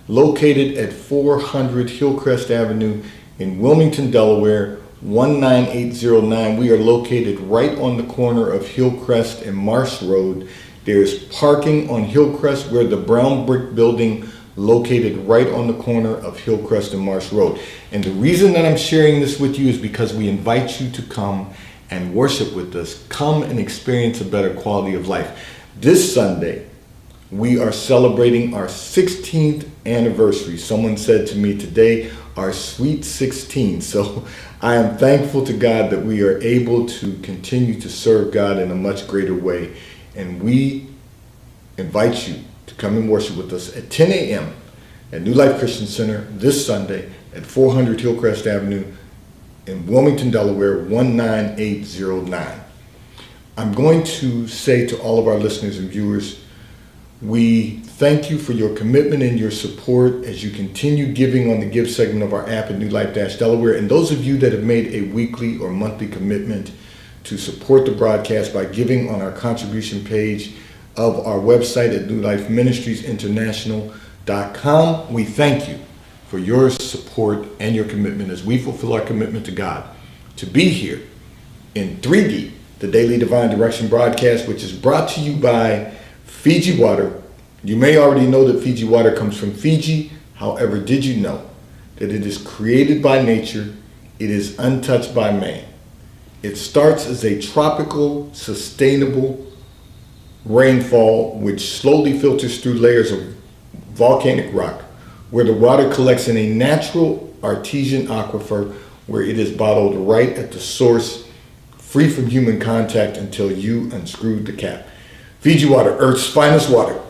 located at 400 Hillcrest Avenue in Wilmington, Delaware, 19809. We are located right on the corner of Hillcrest and Marsh Road. There's parking on Hillcrest. We're the brown brick building located right on the corner of Hillcrest and Marsh Road. And the reason that I'm sharing this with you is because we invite you to come and worship with us. Come and experience a better quality of life. This Sunday, we are celebrating our 16th anniversary. Someone said to me today, our sweet 16. So I am thankful to God that we are able to continue to serve God in a much greater way. And we invite you to come and worship with us at 10 a.m. at New Life Christian Center this Sunday at 400 Hillcrest Avenue in Wilmington, Delaware, 19809. I'm going to say to all of our listeners and viewers, we thank you for your commitment and your support as you continue giving on the Give segment of our app at New Life-Delaware. And those of you that have made a weekly or monthly commitment to support the broadcast by giving on our contribution page of our website at newlifeministriesinternational.com, we thank you for your support and your commitment as we fulfill our commitment to God to be here in 3D, the Daily Divine Direction broadcast, which is brought to you by Fiji Water. You may already know that Fiji Water comes from Fiji. However, did you know that it is created by nature? It is untouched by man. It starts as a tropical, sustainable rainfall which slowly filters through layers of volcanic rock, where the water collects in a natural artesian aquifer where it is bottled right at the source, free from human contact until you unscrewed the cap. Fiji Water, Earth's finest water,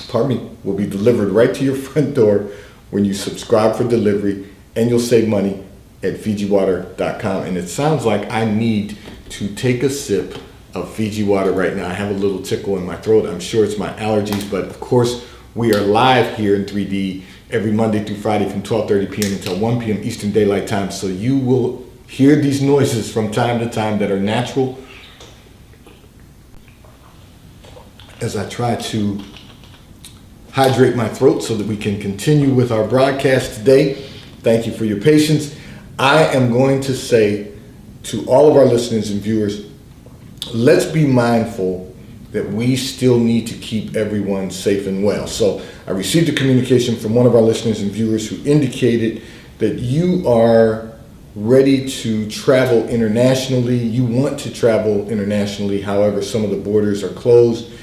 pardon me, will be delivered right to your front door when you subscribe for delivery, and you'll save money at FijiWater.com. And it sounds like I need to take a sip of Fiji Water right now. I have a little tickle in my throat. I'm sure it's my allergies, but of course, we are live here in 3D every Monday through Friday from 12:30 p.m. until 1 p.m. Eastern Daylight Time. So you will hear these noises from time to time that are natural as I try to hydrate my throat so that we can continue with our broadcast today. Thank you for your patience. I am going to say to all of our listeners and viewers, let's be mindful that we still need to keep everyone safe and well. So I received a communication from one of our listeners and viewers who indicated that you are ready to travel internationally. You want to travel internationally. However, some of the borders are closed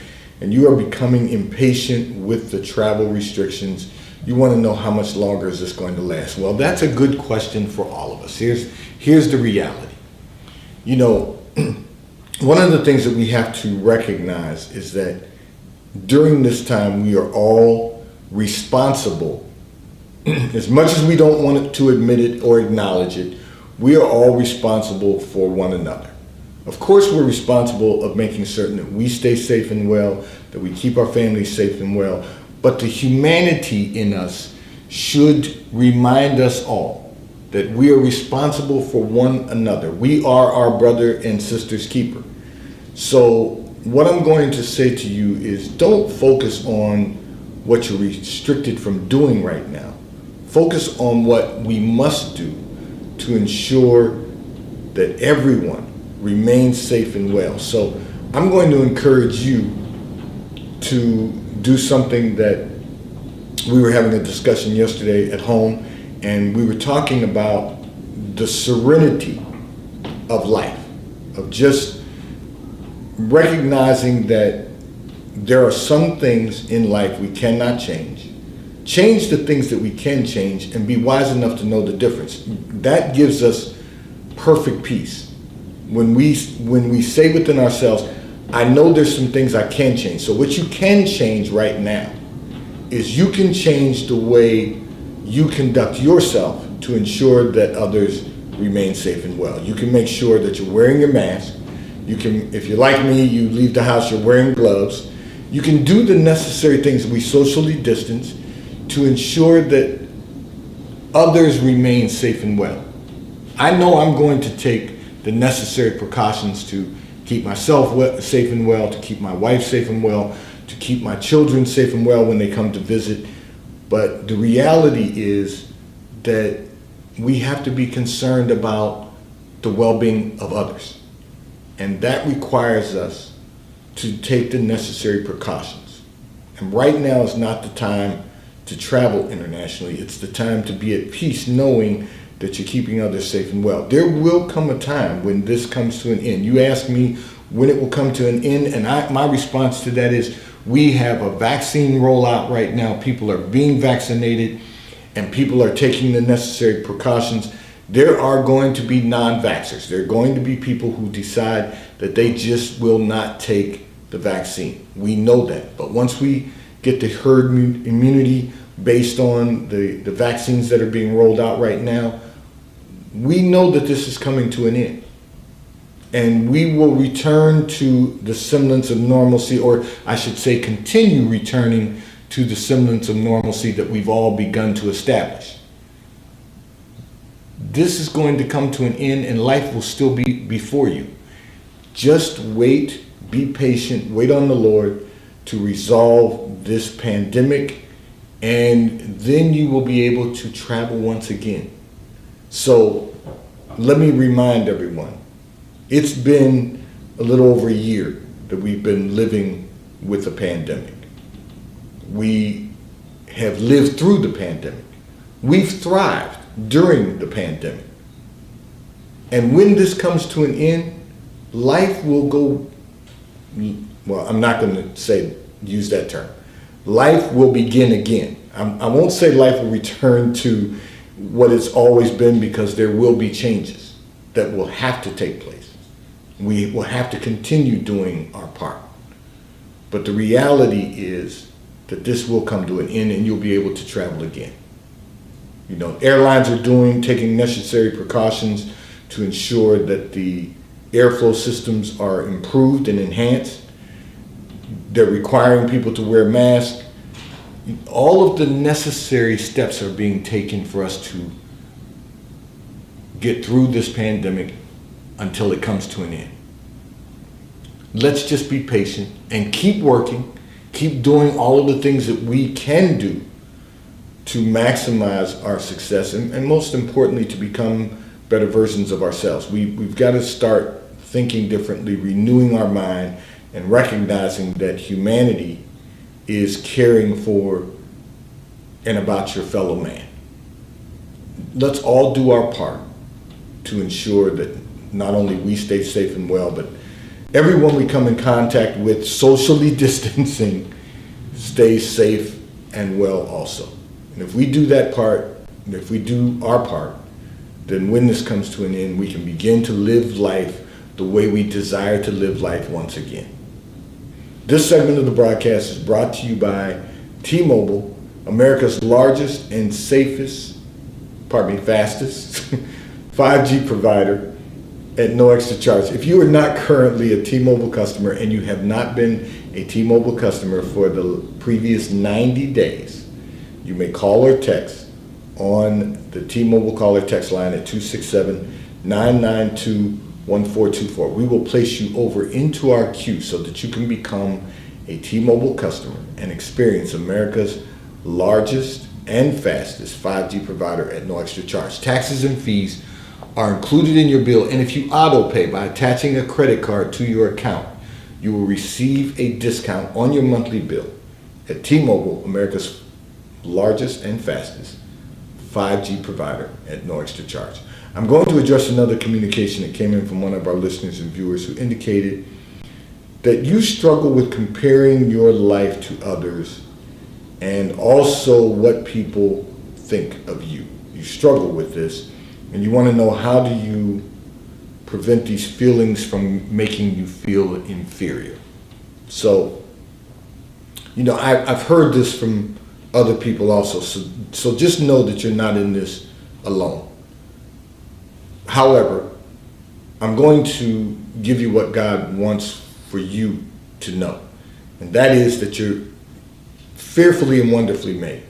and you are becoming impatient with the travel restrictions. You want to know how much longer is this going to last? Well, that's a good question for all of us. Here's the reality. You know, one of the things that we have to recognize is that during this time, we are all responsible. As much as we don't want to admit it or acknowledge it, we are all responsible for one another. Of course, we're responsible of making certain that we stay safe and well, that we keep our families safe and well, but the humanity in us should remind us all that we are responsible for one another. We are our brother and sister's keeper. So what I'm going to say to you is don't focus on what you're restricted from doing right now. Focus on what we must do to ensure that everyone remains safe and well. So I'm going to encourage you to do something that we were having a discussion yesterday at home, and we were talking about the serenity of life, of just recognizing that there are some things in life we cannot change. Change the things that we can change and be wise enough to know the difference. That gives us perfect peace. When we say within ourselves, I know there's some things I can change. So what you can change right now is you can change the way you conduct yourself to ensure that others remain safe and well. You can make sure that you're wearing your mask. You can, if you're like me, you leave the house, you're wearing gloves. You can do the necessary things. We socially distance to ensure that others remain safe and well. I know I'm going to take the necessary precautions to keep myself safe and well, to keep my wife safe and well, to keep my children safe and well when they come to visit. But the reality is that we have to be concerned about the well-being of others. And that requires us to take the necessary precautions. And right now is not the time to travel internationally. It's the time to be at peace knowing that you're keeping others safe and well. There will come a time when this comes to an end. You ask me when it will come to an end, and my response to that is we have a vaccine rollout right now. People are being vaccinated and people are taking the necessary precautions. There are going to be non-vaxxers. There are going to be people who decide that they just will not take the vaccine. We know that. But once we get the herd immunity based on the vaccines that are being rolled out right now, we know that this is coming to an end. And we will return to the semblance of normalcy, or I should say continue returning to the semblance of normalcy that we've all begun to establish. This is going to come to an end and life will still be before you. Just wait, be patient, wait on the Lord to resolve this pandemic, and then you will be able to travel once again. So let me remind everyone, it's been a little over a year that we've been living with a pandemic. We have lived through the pandemic. We've thrived during the pandemic. And when this comes to an end, life will go, well, I'm not going to use that term. Life will begin again. I won't say life will return to what it's always been, because there will be changes that will have to take place. We will have to continue doing our part. But the reality is that this will come to an end and you'll be able to travel again. You know, airlines are taking necessary precautions to ensure that the airflow systems are improved and enhanced. They're requiring people to wear masks. All of the necessary steps are being taken for us to get through this pandemic until it comes to an end. Let's just be patient and keep working, keep doing all of the things that we can do to maximize our success, and most importantly, to become better versions of ourselves. We've got to start thinking differently, renewing our mind, and recognizing that humanity is caring for and about your fellow man. Let's all do our part to ensure that not only we stay safe and well, but everyone we come in contact with, socially distancing, stays safe and well also. And if we do that part, and if we do our part, then when this comes to an end, we can begin to live life the way we desire to live life once again. This segment of the broadcast is brought to you by T-Mobile, America's largest and fastest 5G provider at no extra charge. If you are not currently a T-Mobile customer and you have not been a T-Mobile customer for the previous 90 days, you may call or text on the T-Mobile call or text line at 267-992-1424. We will place you over into our queue so that you can become a T-Mobile customer and experience America's largest and fastest 5G provider at no extra charge. Taxes and fees are included in your bill, and if you auto pay by attaching a credit card to your account, you will receive a discount on your monthly bill. At T-Mobile, America's largest and fastest 5G provider at no extra charge. I'm going to address another communication that came in from one of our listeners and viewers who indicated that you struggle with comparing your life to others and also what people think of you. You struggle with this, and you want to know, how do you prevent these feelings from making you feel inferior? So, you know, I've heard this from other people also, so just know that you're not in this alone. However, I'm going to give you what God wants for you to know, and that is that you're fearfully and wonderfully made.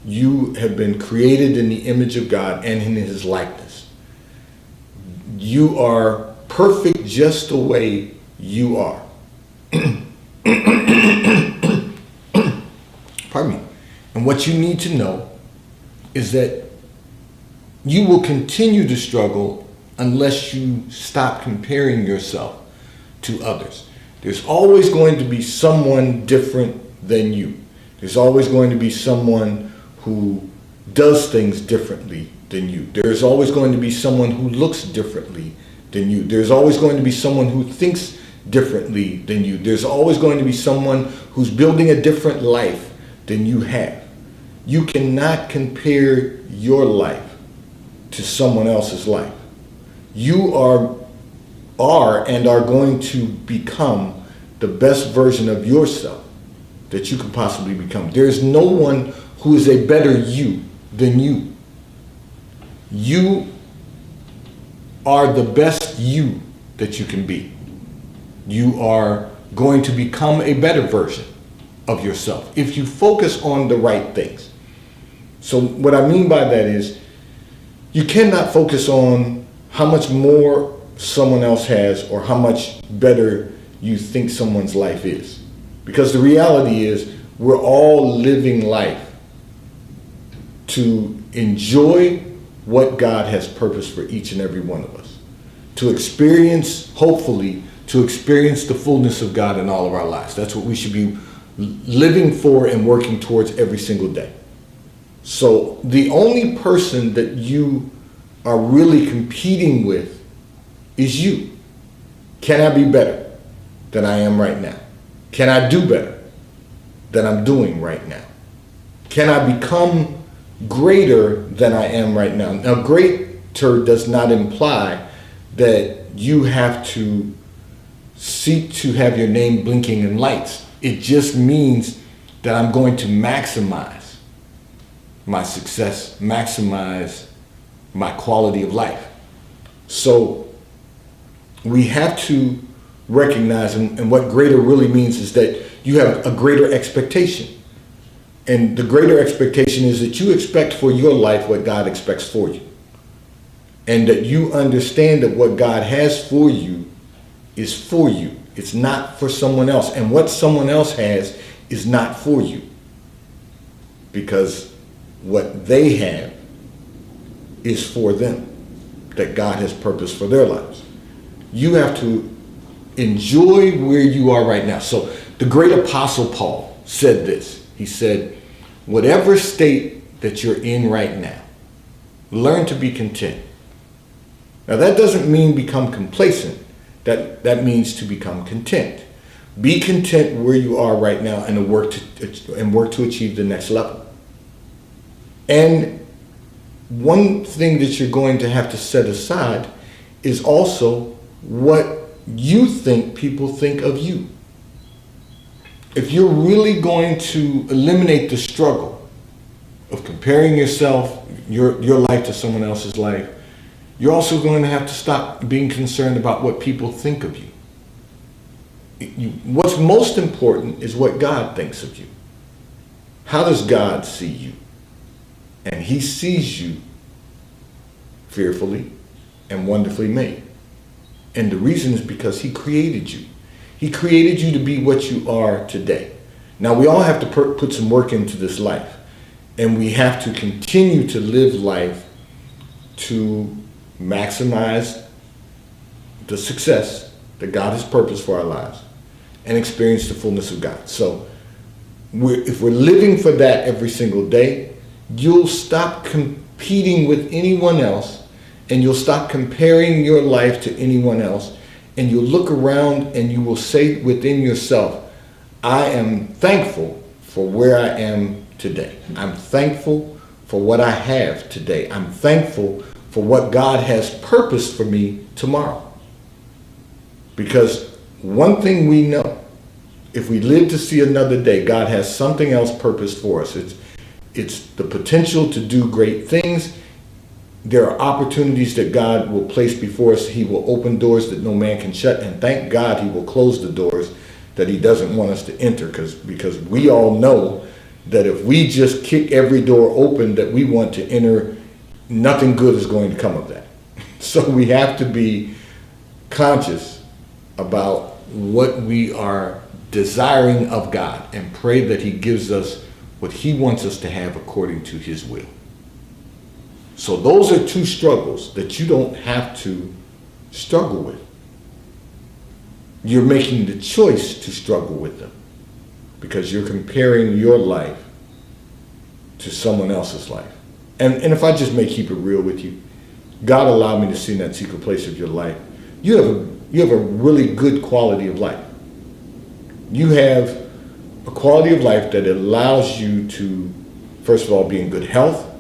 You have been created in the image of God and in His likeness. You are perfect just the way you are. Pardon me. And what you need to know is that you will continue to struggle unless you stop comparing yourself to others. There's always going to be someone different than you. There's always going to be someone who does things differently than you. There's always going to be someone who looks differently than you. There's always going to be someone who thinks differently than you. There's always going to be someone who's building a different life than you have. You cannot compare your life to someone else's life. You are and are going to become the best version of yourself that you could possibly become. There's no one who is a better you than you. You are the best you that you can be. You are going to become a better version of yourself if you focus on the right things. So what I mean by that is you cannot focus on how much more someone else has or how much better you think someone's life is. Because the reality is we're all living life to enjoy what God has purposed for each and every one of us. To experience, hopefully, to experience the fullness of God in all of our lives. That's what we should be living for and working towards every single day. So the only person that you are really competing with is you. Can I be better than I am right now? Can I do better than I'm doing right now? Can I become greater than I am right now? Now, greater does not imply that you have to seek to have your name blinking in lights. It just means that I'm going to maximize my success, maximize my quality of life. So we have to recognize, and what greater really means is that you have a greater expectation. And the greater expectation is that you expect for your life what God expects for you. And that you understand that what God has for you is for you. It's not for someone else. And what someone else has is not for you. Because what they have is for them, that God has purposed for their lives. You have to enjoy where you are right now. So the great apostle Paul said this. He said, whatever state that you're in right now, learn to be content. Now that doesn't mean become complacent. That means to become content. Be content where you are right now and work to achieve the next level. And one thing that you're going to have to set aside is also what you think people think of you. If you're really going to eliminate the struggle of comparing yourself, your life to someone else's life, you're also going to have to stop being concerned about what people think of you. What's most important is what God thinks of you. How does God see you? And he sees you fearfully and wonderfully made. And the reason is because he created you. He created you to be what you are today. Now, we all have to put some work into this life. And we have to continue to live life to maximize the success that God has purposed for our lives and experience the fullness of God. So if we're living for that every single day, you'll stop competing with anyone else, and you'll stop comparing your life to anyone else, and you'll look around and you will say within yourself, I am thankful for where I am today. I'm thankful for what I have today. I'm thankful for what God has purposed for me tomorrow. Because one thing we know, if we live to see another day, God has something else purposed for us. It's the potential to do great things. There are opportunities that God will place before us. He will open doors that no man can shut. And thank God he will close the doors that he doesn't want us to enter. Because we all know that if we just kick every door open that we want to enter, nothing good is going to come of that. So we have to be conscious about what we are desiring of God and pray that he gives us what he wants us to have according to his will. So those are two struggles that you don't have to struggle with. You're making the choice to struggle with them because you're comparing your life to someone else's life. And if I just may keep it real with you, God allowed me to see in that secret place of your life, you have a really good quality of life. You have a quality of life that allows you to, first of all, be in good health.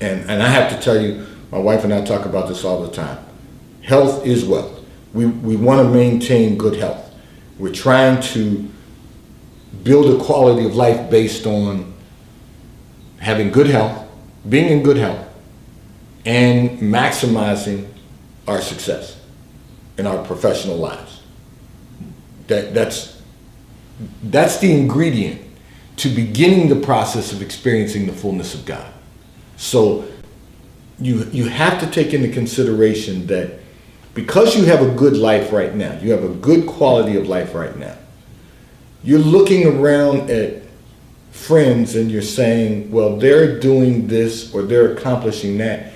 And I have to tell you, my wife and I talk about this all the time. Health is wealth. We want to maintain good health. We're trying to build a quality of life based on having good health, being in good health, and maximizing our success in our professional lives. That's the ingredient to beginning the process of experiencing the fullness of God. So you have to take into consideration that because you have a good life right now, you have a good quality of life right now, you're looking around at friends and you're saying, well, they're doing this or they're accomplishing that.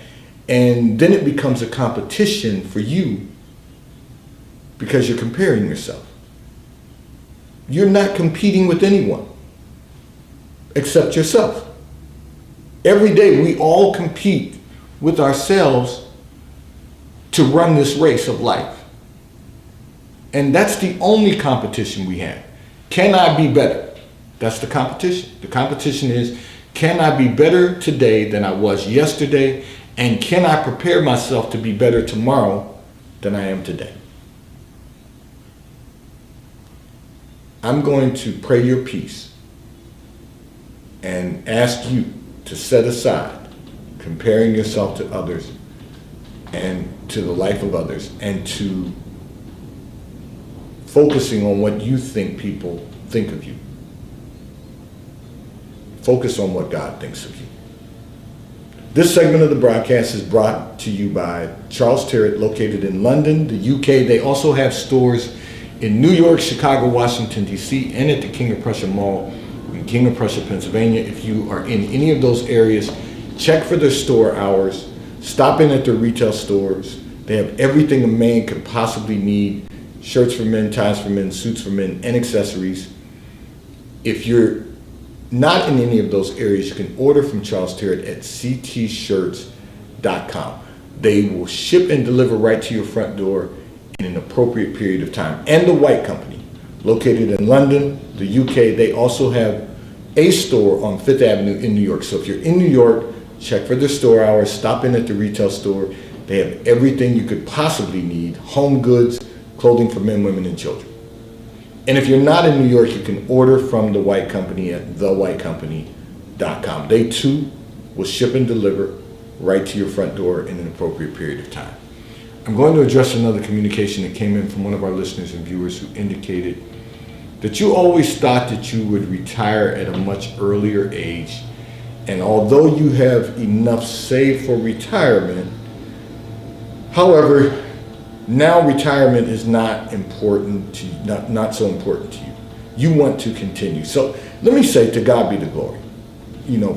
And then it becomes a competition for you because you're comparing yourself. You're not competing with anyone except yourself. Every day we all compete with ourselves to run this race of life. And that's the only competition we have. Can I be better? That's the competition. The competition is, can I be better today than I was yesterday? And can I prepare myself to be better tomorrow than I am today? I'm going to pray your peace and ask you to set aside comparing yourself to others and to the life of others and to focusing on what you think people think of you. Focus on what God thinks of you. This segment of the broadcast is brought to you by Charles Tyrwhitt, located in London, the UK. They also have stores in New York, Chicago, Washington, D.C., and at the King of Prussia Mall in King of Prussia, Pennsylvania. If you are in any of those areas, check for their store hours. Stop in at their retail stores. They have everything a man could possibly need. Shirts for men, ties for men, suits for men, and accessories. If you're not in any of those areas, you can order from Charles Tyrwhitt at ctshirts.com. They will ship and deliver right to your front door in an appropriate period of time. And the White Company, located in London, the UK, they also have a store on Fifth Avenue in New York. So if you're in New York, check for their store hours, stop in at the retail store. They have everything you could possibly need: home goods, clothing for men, women, and children. And if you're not in New York, you can order from the White Company at thewhitecompany.com. They too will ship and deliver right to your front door in an appropriate period of time. I'm going to address another communication that came in from one of our listeners and viewers who indicated that you always thought that you would retire at a much earlier age. And although you have enough saved for retirement, however, now retirement is not important to you, not so important to you. You want to continue. So let me say, to God be the glory.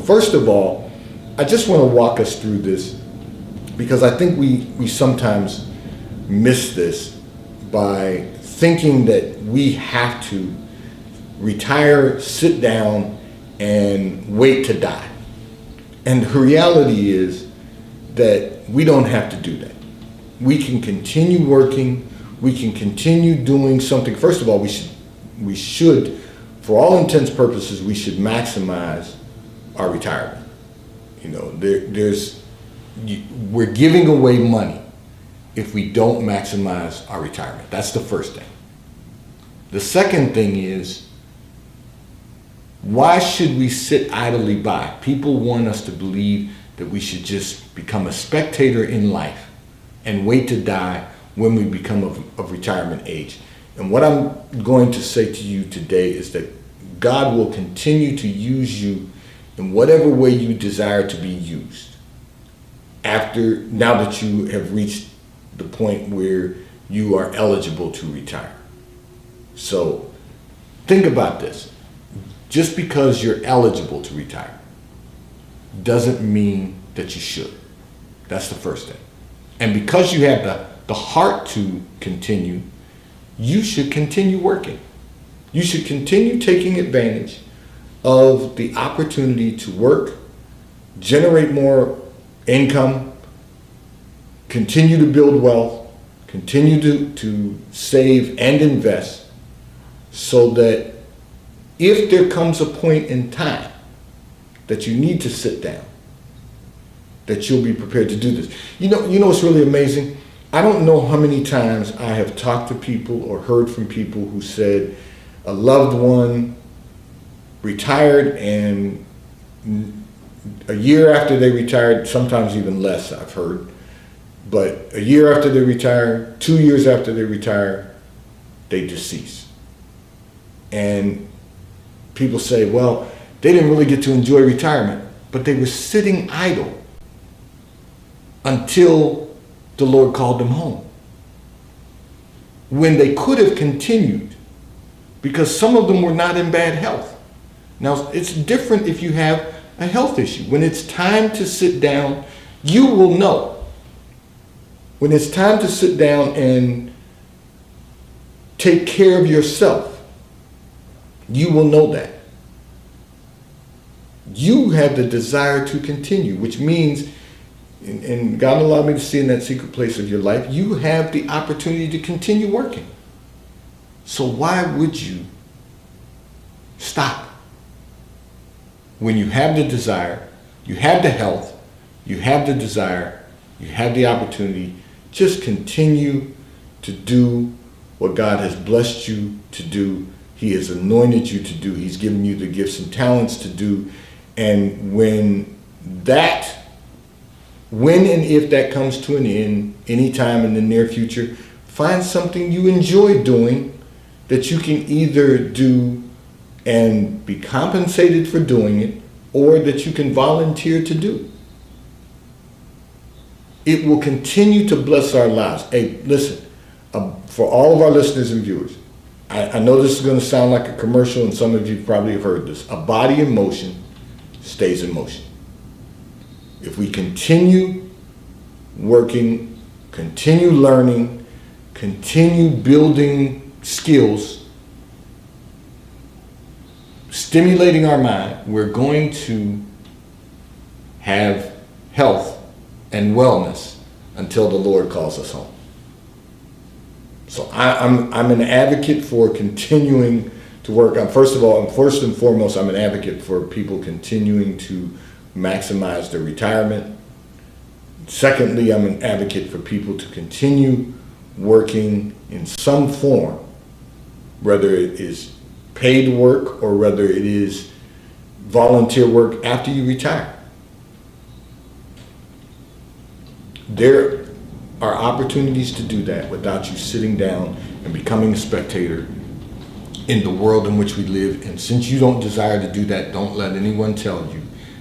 First of all, I just want to walk us through this because I think we sometimes miss this by thinking that we have to retire, sit down, and wait to die. And the reality is that we don't have to do that. We can continue working. We can continue doing something. First of all, we should, for all intents and purposes, we should maximize our retirement. We're giving away money if we don't maximize our retirement. That's the first thing. The second thing is, why should we sit idly by? People want us to believe that we should just become a spectator in life and wait to die when we become of retirement age. And what I'm going to say to you today is that God will continue to use you in whatever way you desire to be used now that you have reached the point where you are eligible to retire. So think about this. Just because you're eligible to retire doesn't mean that you should. That's the first thing. And because you have the heart to continue, you should continue working. You should continue taking advantage of the opportunity to work, generate more income, continue to build wealth, continue to save and invest, so that if there comes a point in time that you need to sit down, that you'll be prepared to do this. You know what's really amazing? I don't know how many times I have talked to people or heard from people who said a loved one retired, and a year after they retired, sometimes even less I've heard, but a year after they retire, 2 years after they retire, they decease. And people say, well, they didn't really get to enjoy retirement, but they were sitting idle until the Lord called them home, when they could have continued, because some of them were not in bad health. Now, it's different if you have a health issue. When it's time to sit down, you will know. When it's time to sit down and take care of yourself, you will know that. You have the desire to continue, which means, and God allowed me to see in that secret place of your life, you have the opportunity to continue working. So why would you stop? When you have the desire, you have the health, you have the desire, you have the opportunity, just continue to do what God has blessed you to do. He has anointed you to do. He's given you the gifts and talents to do. And when and if that comes to an end, anytime in the near future, find something you enjoy doing that you can either do and be compensated for doing it, or that you can volunteer to do. It will continue to bless our lives. Hey, listen, for all of our listeners and viewers, I know this is going to sound like a commercial, and some of you probably have heard this. A body in motion stays in motion. If we continue working, continue learning, continue building skills, stimulating our mind, we're going to have health and wellness until the Lord calls us home. So I'm an advocate for continuing to work. First and foremost, I'm an advocate for people continuing to maximize their retirement. Secondly, I'm an advocate for people to continue working in some form, whether it is paid work or whether it is volunteer work after you retire. There are opportunities to do that without you sitting down and becoming a spectator in the world in which we live. And since you don't desire to do that, don't let anyone tell you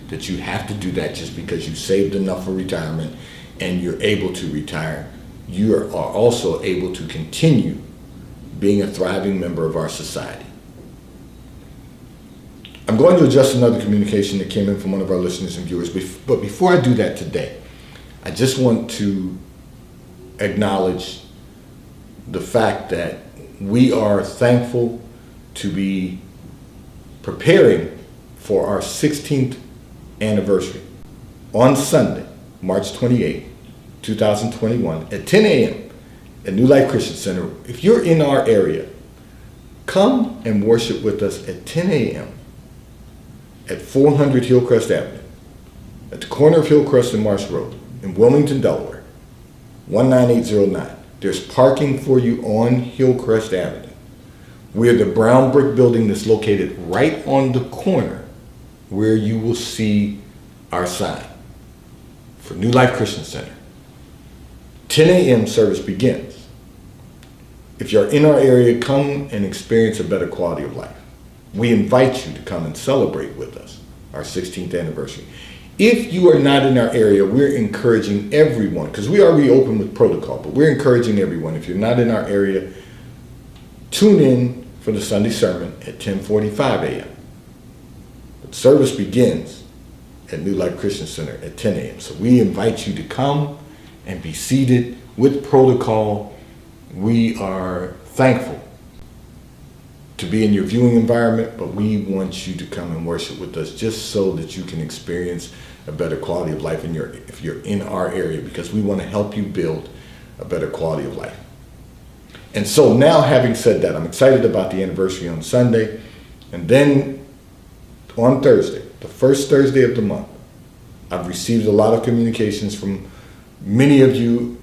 that you have to do that just because you saved enough for retirement and you're able to retire. You are also able to continue being a thriving member of our society. I'm going to address another communication that came in from one of our listeners and viewers, but before I do that today, I just want to acknowledge the fact that we are thankful to be preparing for our 16th anniversary on Sunday, March 28, 2021 at 10 a.m. at New Life Christian Center. If you're in our area, come and worship with us at 10 a.m. at 400 Hillcrest Avenue, at the corner of Hillcrest and Marsh Road in Wilmington, Delaware, 19809. There's parking for you on Hillcrest Avenue. We're the brown brick building that's located right on the corner where you will see our sign for New Life Christian Center. 10 a.m. service begins. If you're in our area, come and experience a better quality of life. We invite you to come and celebrate with us our 16th anniversary. If you are not in our area, we're encouraging everyone, because we are reopened with protocol, but we're encouraging everyone, if you're not in our area, tune in for the Sunday sermon at 10:45 a.m. service begins at New Life Christian Center at 10 a.m. So we invite you to come and be seated with protocol. We are thankful to be in your viewing environment, but we want you to come and worship with us just so that you can experience a better quality of life if you're in our area, because we want to help you build a better quality of life. And so now, having said that, I'm excited about the anniversary on Sunday. And then on Thursday, the first Thursday of the month, I've received a lot of communications from many of you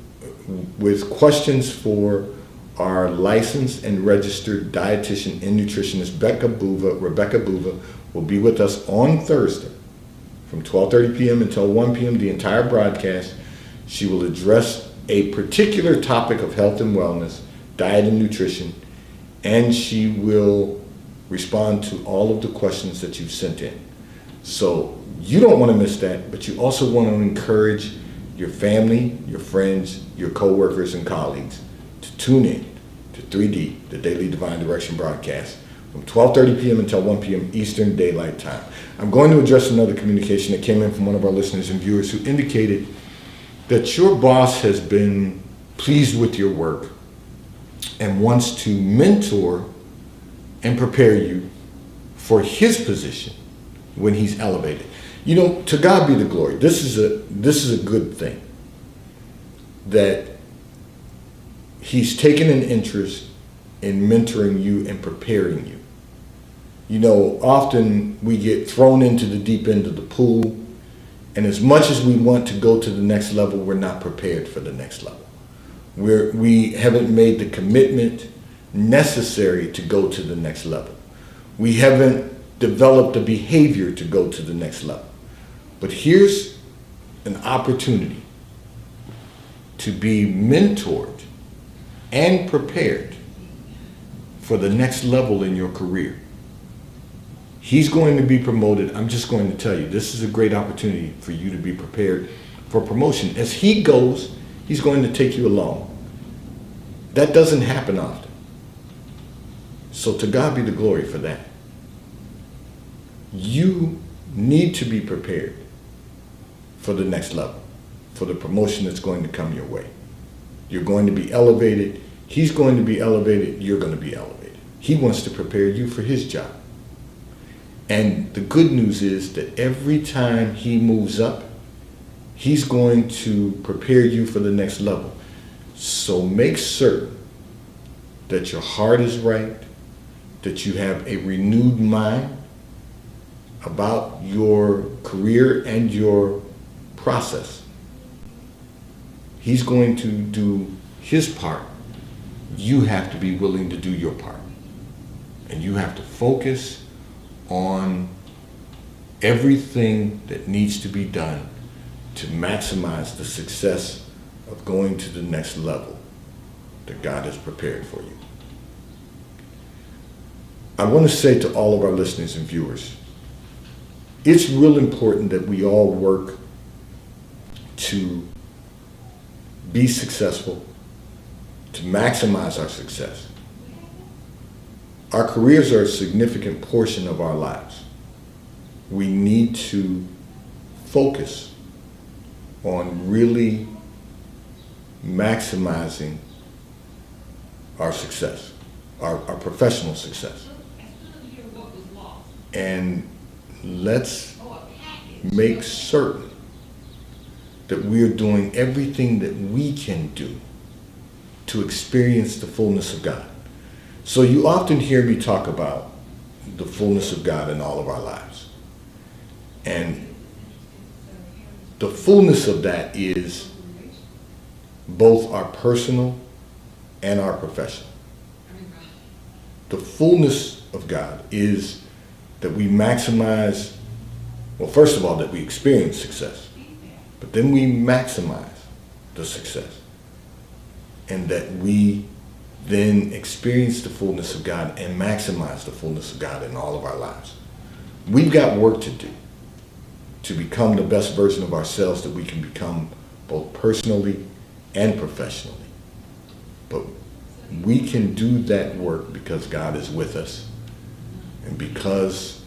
with questions for our licensed and registered dietitian and nutritionist, Rebecca Buva, will be with us on Thursday from 12:30 p.m. until 1 p.m., the entire broadcast. She will address a particular topic of health and wellness, diet and nutrition, and she will respond to all of the questions that you've sent in. So you don't want to miss that, but you also want to encourage your family, your friends, your coworkers and colleagues to tune in to 3D, the Daily Divine Direction broadcast, from 12:30 p.m. until 1 p.m. Eastern Daylight Time. I'm going to address another communication that came in from one of our listeners and viewers who indicated that your boss has been pleased with your work and wants to mentor and prepare you for his position when he's elevated. You know, to God be the glory. This is a good thing that he's taken an interest in mentoring you and preparing you. You know, often we get thrown into the deep end of the pool, and as much as we want to go to the next level, we're not prepared for the next level. We haven't made the commitment necessary to go to the next level. We haven't developed a behavior to go to the next level. But here's an opportunity to be mentored and prepared for the next level in your career. He's going to be promoted. I'm just going to tell you, this is a great opportunity for you to be prepared for promotion. As he goes, he's going to take you along. That doesn't happen often. So to God be the glory for that. You need to be prepared for the next level, for the promotion that's going to come your way. You're going to be elevated. He's going to be elevated. You're going to be elevated. He wants to prepare you for his job. And the good news is that every time he moves up, he's going to prepare you for the next level. So make certain that your heart is right, that you have a renewed mind about your career and your process. He's going to do his part. You have to be willing to do your part. And you have to focus on everything that needs to be done to maximize the success of going to the next level that God has prepared for you. I want to say to all of our listeners and viewers, it's real important that we all work to be successful, to maximize our success. Our careers are a significant portion of our lives. We need to focus on really maximizing our success, our professional success. And let's make certain that we're doing everything that we can do to experience the fullness of God. So you often hear me talk about the fullness of God in all of our lives. And the fullness of that is both our personal and our professional. The fullness of God is that we maximize, well, first of all, that we experience success, but then we maximize the success, and that we then experience the fullness of God and maximize the fullness of God in all of our lives. We've got work to do to become the best version of ourselves that we can become, both personally and professionally. But we can do that work because God is with us and because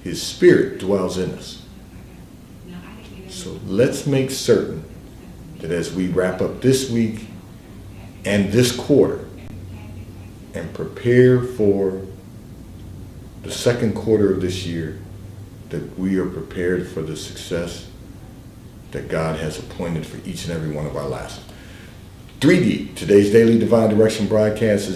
His Spirit dwells in us. So let's make certain that as we wrap up this week and this quarter and prepare for the second quarter of this year, that we are prepared for the success that God has appointed for each and every one of our lives. 3D, today's Daily Divine Direction broadcast is